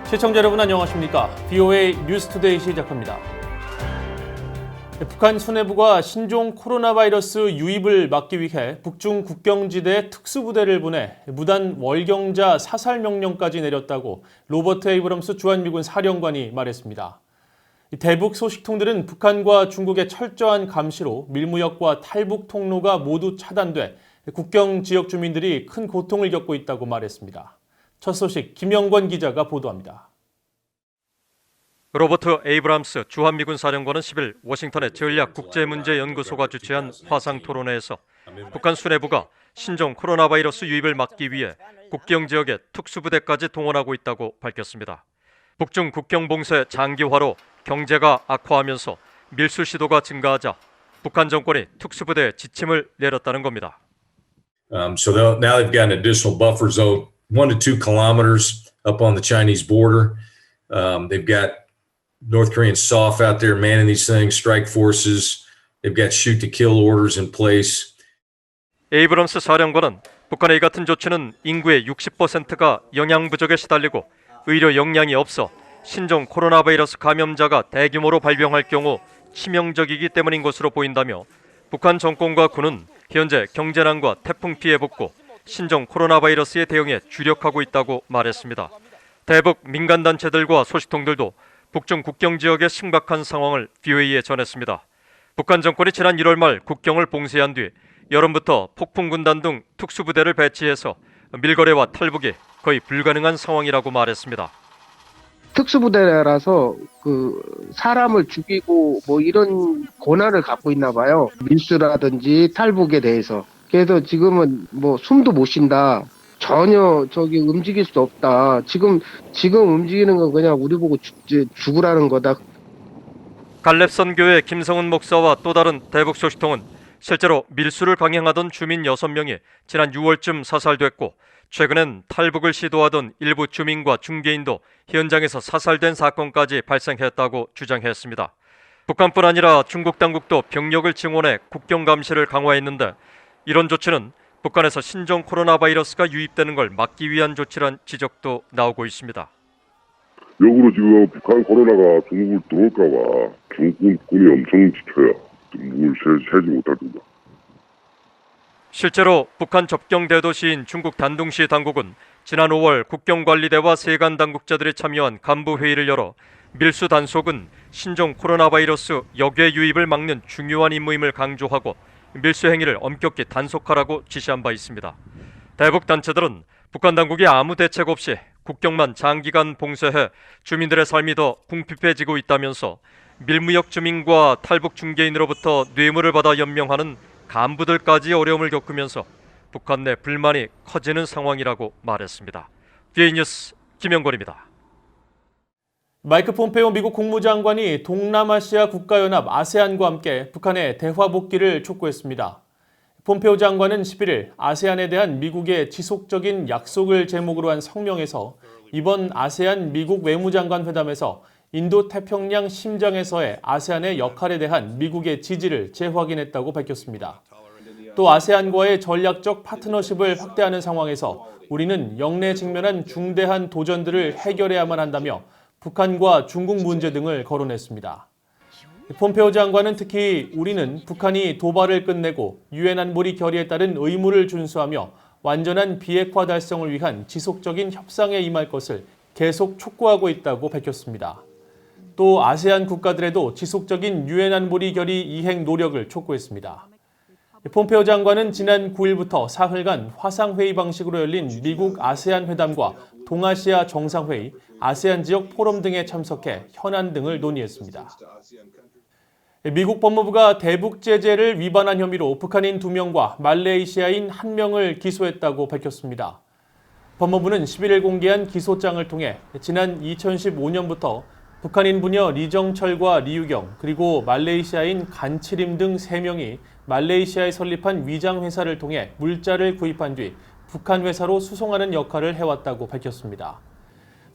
시청자 여러분 안녕하십니까? VOA 뉴스투데이 시작합니다. 북한 수뇌부가 신종 코로나 바이러스 유입을 막기 위해 북중 국경지대에 특수부대를 보내 무단 월경자 사살 명령까지 내렸다고 로버트 에이브럼스 주한미군 사령관이 말했습니다. 대북 소식통들은 북한과 중국의 철저한 감시로 밀무역과 탈북 통로가 모두 차단돼 국경 지역 주민들이 큰 고통을 겪고 있다고 말했습니다. 첫 소식 김영권 기자가 보도합니다. 로버트 에이브람스 주한미군 사령관은 10일 워싱턴의 전략국제문제연구소가 주최한 화상토론회에서 북한 수뇌부가 신종 코로나 바이러스 유입을 막기 위해 국경 지역에 특수부대까지 동원하고 있다고 밝혔습니다. 북중 국경 봉쇄 장기화로 경제가 악화하면서 밀수 시도가 증가하자 북한 정권이 특수부대에 지침을 내렸다는 겁니다. So now they've got an additional buffer zone 1 to 2 kilometers up on the Chinese border. They've got North Korean SOF out there manning these things, strike forces. They've got shoot to kill orders in place. 에이브럼스 사령관은 북한의 이 같은 조치는 인구의 60%가 영양 부족에 시달리고 의료 역량이 없어 신종 코로나 바이러스 감염자가 대규모로 발병할 경우 치명적이기 때문인 것으로 보인다며 북한 정권과 군은 현재 경제난과 태풍 피해 복구, 신종 코로나 바이러스의 대응에 주력하고 있다고 말했습니다. 대북 민간단체들과 소식통들도 북중 국경 지역의 심각한 상황을 VOA에 전했습니다. 북한 정권이 지난 1월 말 국경을 봉쇄한 뒤 여름부터 폭풍군단 등 특수부대를 배치해서 밀거래와 탈북이 거의 불가능한 상황이라고 말했습니다. 특수부대라서 사람을 죽이고 뭐 이런 권한을 갖고 있나 봐요. 밀수라든지 탈북에 대해서. 그래서 지금은 뭐 숨도 못 쉰다. 전혀 움직일 수 없다. 지금 움직이는 건 그냥 우리 보고 죽으라는 거다. 갈렙선교회 김성은 목사와 또 다른 대북 소식통은 실제로 밀수를 강행하던 주민 6명이 지난 6월쯤 사살됐고 최근엔 탈북을 시도하던 일부 주민과 중개인도 현장에서 사살된 사건까지 발생했다고 주장했습니다. 북한뿐 아니라 중국 당국도 병력을 증원해 국경 감시를 강화했는데 이런 조치는 북한에서 신종 코로나 바이러스가 유입되는 걸 막기 위한 조치란 지적도 나오고 있습니다. 역으로 지금 북한 코로나가 중국을 들어올까 봐 중국군이 엄청 지켜야 중국을 세지 못할 겁니다. 실제로 북한 접경 대도시인 중국 단둥시 당국은 지난 5월 국경관리대와 세관 당국자들이 참여한 간부회의를 열어 밀수 단속은 신종 코로나 바이러스 역외 유입을 막는 중요한 임무임을 강조하고 밀수 행위를 엄격히 단속하라고 지시한 바 있습니다. 대북 단체들은 북한 당국이 아무 대책 없이 국경만 장기간 봉쇄해 주민들의 삶이 더 궁핍해지고 있다면서 밀무역 주민과 탈북 중개인으로부터 뇌물을 받아 연명하는 간부들까지 어려움을 겪으면서 북한 내 불만이 커지는 상황이라고 말했습니다. VOA 뉴스 김영권입니다. 마이크 폼페오 미국 국무장관이 동남아시아 국가연합 아세안과 함께 북한의 대화 복귀를 촉구했습니다. 폼페오 장관은 11일 아세안에 대한 미국의 지속적인 약속을 제목으로 한 성명에서 이번 아세안 미국 외무장관 회담에서 인도태평양 심장에서의 아세안의 역할에 대한 미국의 지지를 재확인했다고 밝혔습니다. 또 아세안과의 전략적 파트너십을 확대하는 상황에서 우리는 영내에 직면한 중대한 도전들을 해결해야만 한다며 북한과 중국 문제 등을 거론했습니다. 폼페오 장관은 특히 우리는 북한이 도발을 끝내고 유엔 안보리 결의에 따른 의무를 준수하며 완전한 비핵화 달성을 위한 지속적인 협상에 임할 것을 계속 촉구하고 있다고 밝혔습니다. 또 아세안 국가들에도 지속적인 유엔 안보리 결의 이행 노력을 촉구했습니다. 폼페오 장관은 지난 9일부터 사흘간 화상회의 방식으로 열린 미국 아세안 회담과 동아시아 정상회의, 아세안 지역 포럼 등에 참석해 현안 등을 논의했습니다. 미국 법무부가 대북 제재를 위반한 혐의로 북한인 2명과 말레이시아인 1명을 기소했다고 밝혔습니다. 법무부는 11일 공개한 기소장을 통해 지난 2015년부터 북한인 부녀 리정철과 리유경 그리고 말레이시아인 간치림 등 3명이 말레이시아에 설립한 위장회사를 통해 물자를 구입한 뒤 북한 회사로 수송하는 역할을 해왔다고 밝혔습니다.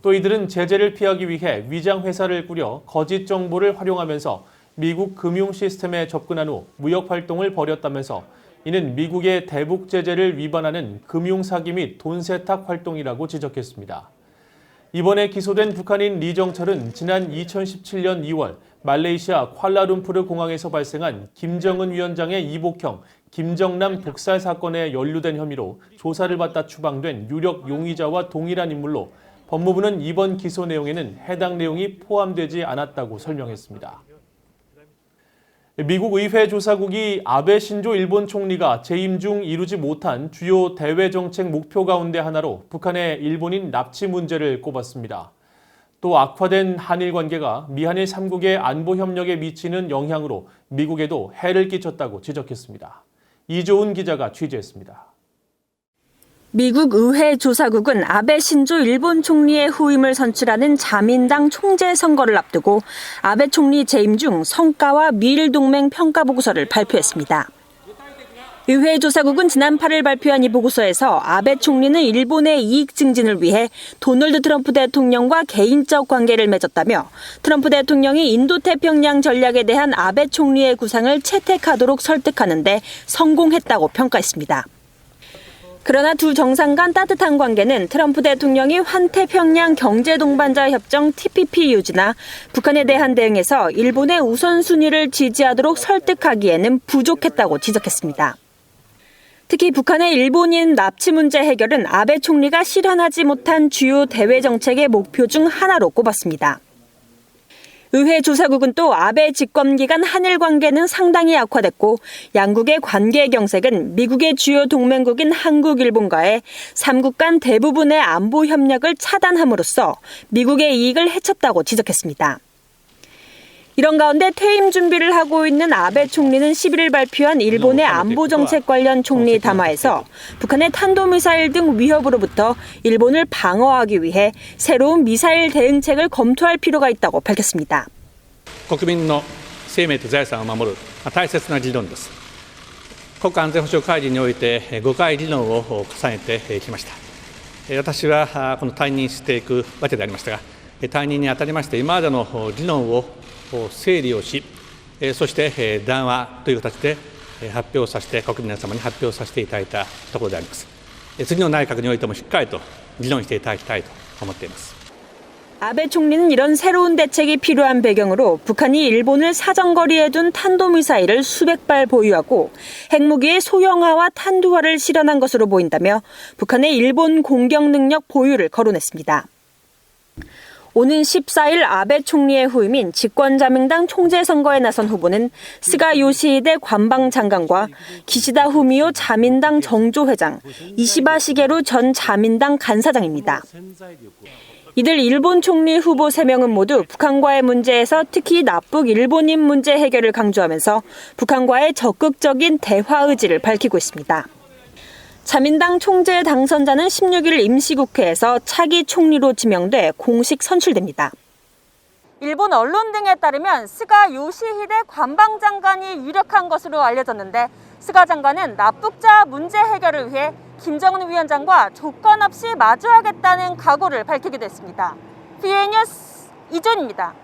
또 이들은 제재를 피하기 위해 위장회사를 꾸려 거짓 정보를 활용하면서 미국 금융 시스템에 접근한 후 무역 활동을 벌였다면서 이는 미국의 대북 제재를 위반하는 금융 사기 및 돈 세탁 활동이라고 지적했습니다. 이번에 기소된 북한인 리정철은 지난 2017년 2월 말레이시아 쿠알라룸푸르 공항에서 발생한 김정은 위원장의 이복형 김정남 독살 사건에 연루된 혐의로 조사를 받다 추방된 유력 용의자와 동일한 인물로 법무부는 이번 기소 내용에는 해당 내용이 포함되지 않았다고 설명했습니다. 미국 의회 조사국이 아베 신조 일본 총리가 재임 중 이루지 못한 주요 대외 정책 목표 가운데 하나로 북한의 일본인 납치 문제를 꼽았습니다. 또 악화된 한일 관계가 미한일 3국의 안보 협력에 미치는 영향으로 미국에도 해를 끼쳤다고 지적했습니다. 이조은 기자가 취재했습니다. 미국 의회 조사국은 아베 신조 일본 총리의 후임을 선출하는 자민당 총재 선거를 앞두고 아베 총리 재임 중 성과와 미일 동맹 평가 보고서를 발표했습니다. 의회 조사국은 지난 8일 발표한 이 보고서에서 아베 총리는 일본의 이익 증진을 위해 도널드 트럼프 대통령과 개인적 관계를 맺었다며 트럼프 대통령이 인도태평양 전략에 대한 아베 총리의 구상을 채택하도록 설득하는 데 성공했다고 평가했습니다. 그러나 두 정상 간 따뜻한 관계는 트럼프 대통령이 환태평양 경제동반자 협정 TPP 유지나 북한에 대한 대응에서 일본의 우선순위를 지지하도록 설득하기에는 부족했다고 지적했습니다. 특히 북한의 일본인 납치 문제 해결은 아베 총리가 실현하지 못한 주요 대외 정책의 목표 중 하나로 꼽았습니다. 의회 조사국은 또 아베 집권 기간 한일 관계는 상당히 악화됐고 양국의 관계 경색은 미국의 주요 동맹국인 한국, 일본과의 3국 간 대부분의 안보 협력을 차단함으로써 미국의 이익을 해쳤다고 지적했습니다. 이런 가운데 퇴임 준비를 하고 있는 아베 총리는 11일 발표한 일본의 안보 정책 관련 총리 담화에서 북한의 탄도미사일 등 위협으로부터 일본을 방어하기 위해 새로운 미사일 대응책을 검토할 필요가 있다고 밝혔습니다. 国民の生命と財産を守る大切な理論です。国家安全保障会議において5回議論を重ねてきました。私はこの退任していくわけでありましたが、退任にあたりまして今までの議論を整理をし、そして談話という形で発表させて国民の皆様に発表させていただいたところであります。次の内閣においてもしっかりと議論していただきたいと思っています。 아베 총리는 이런 새로운 대책이 필요한 배경으로 북한이 일본을 사정거리에 둔 탄도미사일을 수백 발 보유하고 핵무기의 소형화와 탄두화를 실현한 것으로 보인다며 북한의 일본 공격 능력 보유를 거론했습니다. 오는 14일 아베 총리의 후임인 집권자민당 총재 선거에 나선 후보는 스가 요시히데 관방장관과 기시다 후미오 자민당 정조회장, 이시바 시게루 전 자민당 간사장입니다. 이들 일본 총리 후보 3명은 모두 북한과의 문제에서 특히 납북 일본인 문제 해결을 강조하면서 북한과의 적극적인 대화 의지를 밝히고 있습니다. 자민당 총재 당선자는 16일 임시국회에서 차기 총리로 지명돼 공식 선출됩니다. 일본 언론 등에 따르면 스가 요시히데 관방장관이 유력한 것으로 알려졌는데 스가 장관은 납북자 문제 해결을 위해 김정은 위원장과 조건 없이 마주하겠다는 각오를 밝히기도 했습니다. PA 뉴스 이준입니다.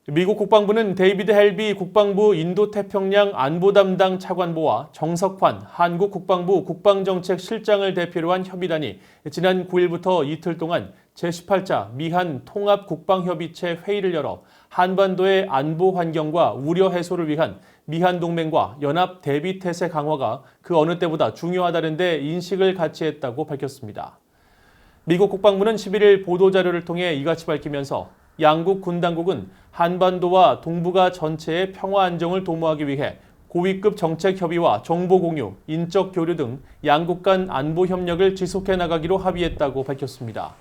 미국 국방부는 데이비드 헬비 국방부 인도태평양 안보 담당 차관보와 정석환 한국 국방부 국방정책실장을 대표로 한 협의단이 지난 9일부터 이틀 동안 제18차 미한 통합국방협의체 회의를 열어 한반도의 안보 환경과 우려 해소를 위한 미한 동맹과 연합 대비 태세 강화가 그 어느 때보다 중요하다는 데 인식을 같이 했다고 밝혔습니다. 미국 국방부는 11일 보도자료를 통해 이같이 밝히면서 양국 군 당국은 한반도와 동북아 전체의 평화 안정을 도모하기 위해 고위급 정책 협의와 정보 공유, 인적 교류 등 양국 간 안보 협력을 지속해 나가기로 합의했다고 밝혔습니다.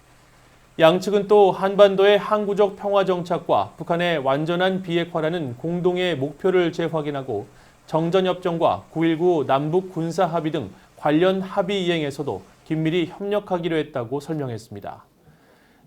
양측은 또 한반도의 항구적 평화 정착과 북한의 완전한 비핵화라는 공동의 목표를 재확인하고 정전협정과 9.19 남북 군사 합의 등 관련 합의 이행에서도 긴밀히 협력하기로 했다고 설명했습니다.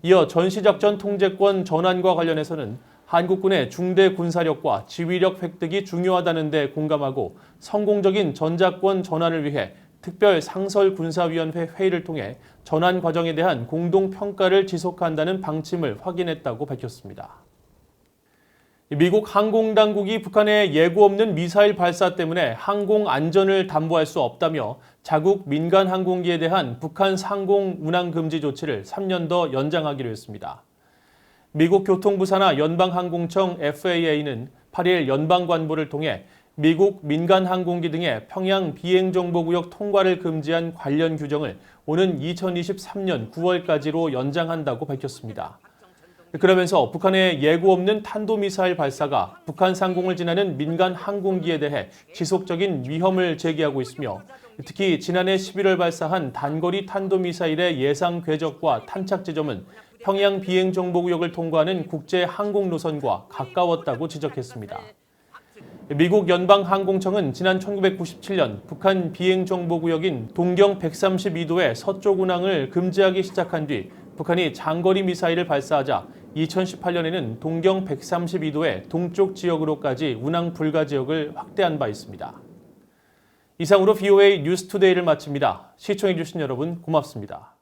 이어 전시작전 통제권 전환과 관련해서는 한국군의 중대 군사력과 지휘력 획득이 중요하다는 데 공감하고 성공적인 전작권 전환을 위해 특별 상설군사위원회 회의를 통해 전환 과정에 대한 공동평가를 지속한다는 방침을 확인했다고 밝혔습니다. 미국 항공당국이 북한의 예고 없는 미사일 발사 때문에 항공 안전을 담보할 수 없다며 자국 민간 항공기에 대한 북한 상공 운항 금지 조치를 3년 더 연장하기로 했습니다. 미국 교통부 산하 연방항공청 FAA는 8일 연방관보를 통해 미국 민간 항공기 등의 평양 비행정보구역 통과를 금지한 관련 규정을 오는 2023년 9월까지로 연장한다고 밝혔습니다. 그러면서 북한의 예고 없는 탄도미사일 발사가 북한 상공을 지나는 민간 항공기에 대해 지속적인 위험을 제기하고 있으며 특히 지난해 11월 발사한 단거리 탄도미사일의 예상 궤적과 탄착 지점은 평양 비행정보구역을 통과하는 국제 항공 노선과 가까웠다고 지적했습니다. 미국 연방항공청은 지난 1997년 북한 비행정보구역인 동경 132도의 서쪽 운항을 금지하기 시작한 뒤 북한이 장거리 미사일을 발사하자 2018년에는 동경 132도의 동쪽 지역으로까지 운항 불가 지역을 확대한 바 있습니다. 이상으로 VOA 뉴스투데이를 마칩니다. 시청해주신 여러분 고맙습니다.